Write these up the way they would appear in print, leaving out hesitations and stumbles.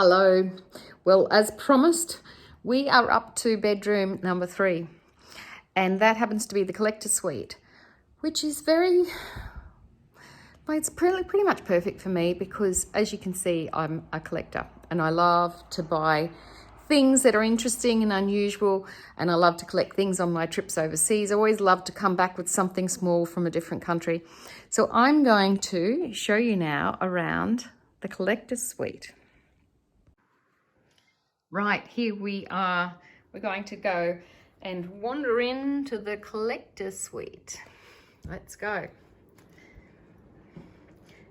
Hello. Well, as promised, we are up to bedroom number 3, and that happens to be the collector suite, which is it's pretty much perfect for me because, as you can see, I'm a collector and I love to buy things that are interesting and unusual, and I love to collect things on my trips overseas. I always love to come back with something small from a different country. So I'm going to show you now around the collector suite. Right, here we are. We're going to go and wander into the collector suite. Let's go.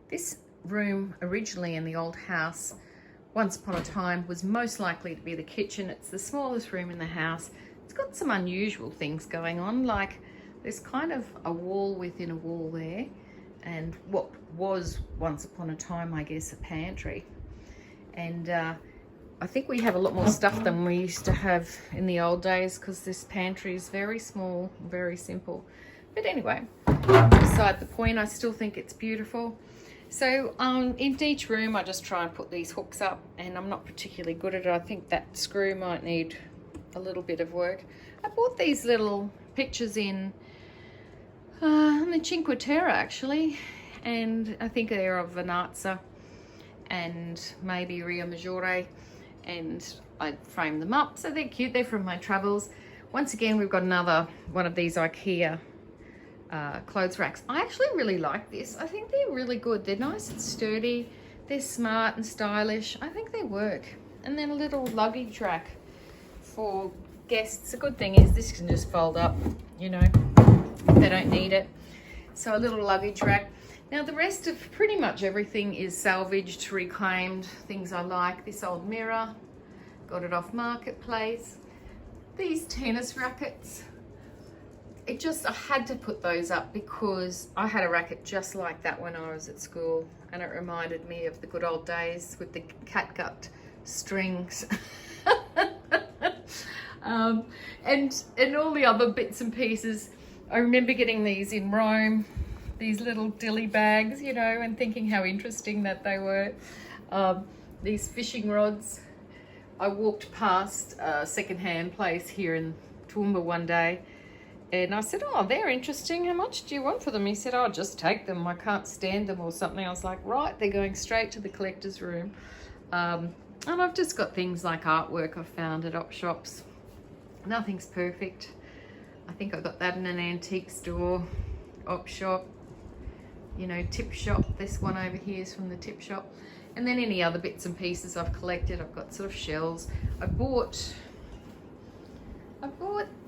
This room originally in the old house, once upon a time, was most likely to be the kitchen. It's the smallest room in the house. It's got some unusual things going on, like there's kind of a wall within a wall there, and what was once upon a time, I guess, a pantry. And I think we have a lot more stuff than we used to have in the old days because this pantry is very small, very simple. But anyway, beside the point, I still think it's beautiful. So in each room, I just try and put these hooks up, and I'm not particularly good at it. I think that screw might need a little bit of work. I bought these little pictures in the Cinque Terre actually, and I think they're of Vernazza and maybe Rio Maggiore, and I framed them up so they're cute. They're from my travels. Once again, we've got another one of these IKEA clothes racks. I actually really like this. I think they're really good. They're nice and sturdy. They're smart and stylish. I think they work. And then a little luggage rack for guests. The good thing is this can just fold up, you know, if they don't need it. So a little luggage rack. Now the rest of pretty much everything is salvaged, reclaimed, things I like. This old mirror, got it off Marketplace. These tennis rackets, I had to put those up because I had a racket just like that when I was at school, and it reminded me of the good old days with the catgut strings. And all the other bits and pieces. I remember getting these in Rome, these little dilly bags, you know, and thinking how interesting that they were. These fishing rods. I walked past a secondhand place here in Toowoomba one day, and I said, oh, they're interesting. How much do you want for them? He said, oh, just take them. I can't stand them or something. I was like, right, they're going straight to the collector's room. And I've just got things like artwork I've found at op shops. Nothing's perfect. I think I got that in an antique store, op shop, you know, tip shop. This one over here is from the tip shop. And then any other bits and pieces I've collected. I've got sort of shells. I bought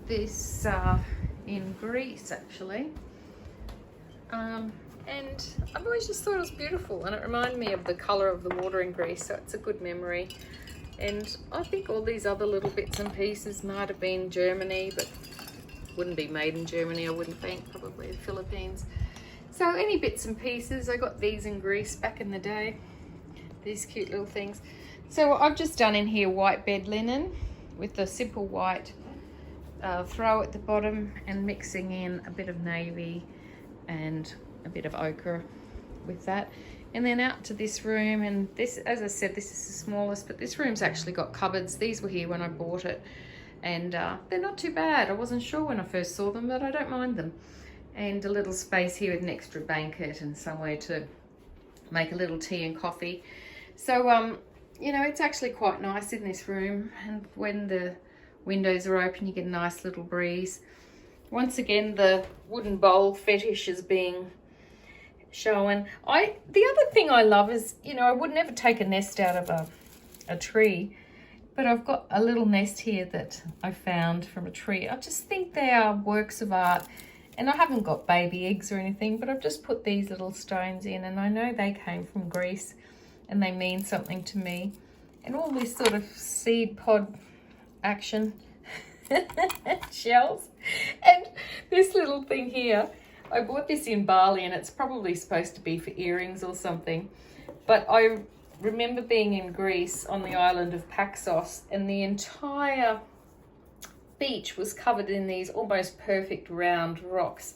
this in Greece actually. And I've always just thought it was beautiful, and it reminded me of the colour of the water in Greece, so it's a good memory. And I think all these other little bits and pieces might have been Germany, but wouldn't be made in Germany, I wouldn't think, probably the Philippines. So any bits and pieces, I got these in Greece back in the day, these cute little things. So I've just done in here white bed linen with the simple white throw at the bottom, and mixing in a bit of navy and a bit of ochre with that. And then out to this room, and this, as I said, this is the smallest, but this room's actually got cupboards. These were here when I bought it, and they're not too bad. I wasn't sure when I first saw them, but I don't mind them. And a little space here with an extra blanket and somewhere to make a little tea and coffee. So you know, it's actually quite nice in this room, and when the windows are open you get a nice little breeze. Once again, the wooden bowl fetish is being shown. The other thing I love is, you know, I would never take a nest out of a tree, but I've got a little nest here that I found from a tree. I just think they are works of art, and I haven't got baby eggs or anything, but I've just put these little stones in, and I know they came from Greece and they mean something to me. And all this sort of seed pod action shells. And this little thing here, I bought this in Bali, and it's probably supposed to be for earrings or something, but I remember being in Greece on the island of Paxos, and the entire beach was covered in these almost perfect round rocks,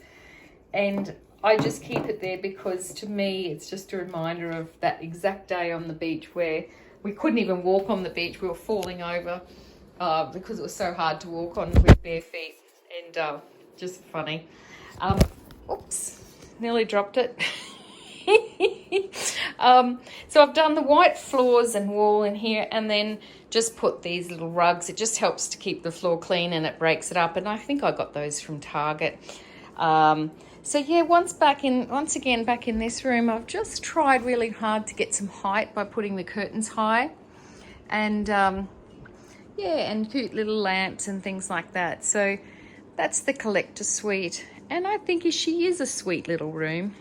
and I just keep it there because to me it's just a reminder of that exact day on the beach where we couldn't even walk on the beach. We were falling over because it was so hard to walk on with bare feet, and just funny. Oops, nearly dropped it. So I've done the white floors and wall in here, and then just put these little rugs. It just helps to keep the floor clean and it breaks it up, and I think I got those from Target. So yeah, once again back in this room, I've just tried really hard to get some height by putting the curtains high, and yeah, and cute little lamps and things like that. So that's the collector suite, and I think she is a sweet little room.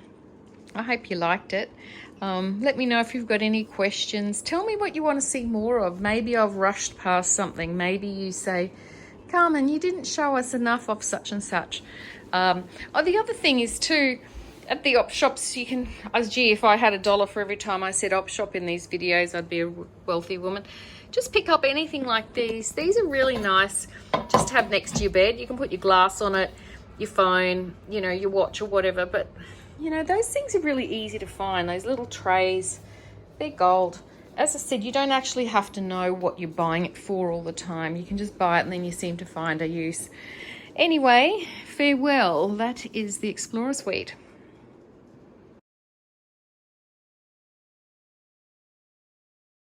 I hope you liked it. Let me know if you've got any questions. Tell me what you want to see more of. Maybe I've rushed past something. Maybe you say, Carmen, you didn't show us enough of such and such. Oh, the other thing is too, at the op shops, you can, gee, if I had $1 for every time I said op shop in these videos, I'd be a wealthy woman. Just pick up anything like these. These are really nice just to have next to your bed. You can put your glass on it, your phone, you know, your watch or whatever. But, you know, those things are really easy to find. Those little trays, they're gold. As I said, you don't actually have to know what you're buying it for all the time. You can just buy it and then you seem to find a use. Anyway, farewell. That is the Explorer Suite.